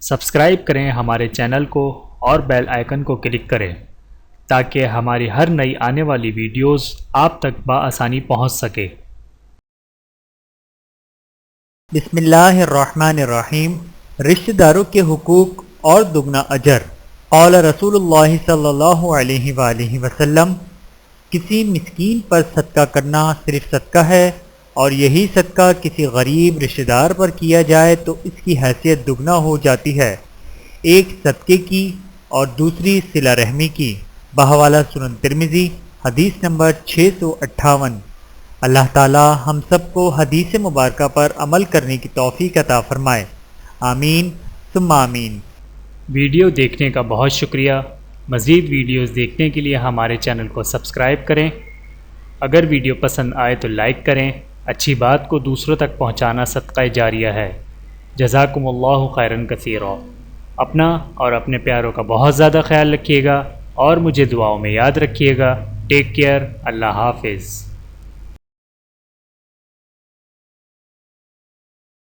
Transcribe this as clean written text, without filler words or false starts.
Subscribe کریں ہمارے channel کو اور بیل آئیکن کو کلک کریں تاکہ ہماری ہر نئی آنے والی ویڈیوز آپ تک بآسانی پہنچ سکے۔ بسم اللہ الرحمن الرحیم۔ رشتہ داروں کے حقوق اور دگنا اجر۔ قال رسول اللہ صلی اللہ علیہ وآلہ وسلم، کسی مسکین پر صدقہ کرنا صرف صدقہ ہے، اور یہی صدقہ کسی غریب رشتہ دار پر کیا جائے تو اس کی حیثیت دگنا ہو جاتی ہے، ایک صدقے کی اور دوسری صلہ رحمی کی۔ بحوالہ سنن ترمذی، حدیث نمبر 658۔ اللہ تعالی ہم سب کو حدیث مبارکہ پر عمل کرنے کی توفیق عطا فرمائے، آمین ثم آمین۔ ویڈیو دیکھنے کا بہت شکریہ۔ مزید ویڈیوز دیکھنے کے لیے ہمارے چینل کو سبسکرائب کریں۔ اگر ویڈیو پسند آئے تو لائک کریں۔ اچھی بات کو دوسروں تک پہنچانا صدقہ جاریہ ہے۔ جزاکم اللہ خیرا کثیرا۔ اپنا اور اپنے پیاروں کا بہت زیادہ خیال رکھیے گا اور مجھے دعاؤں میں یاد رکھیے گا۔ Take care. اللہ حافظ۔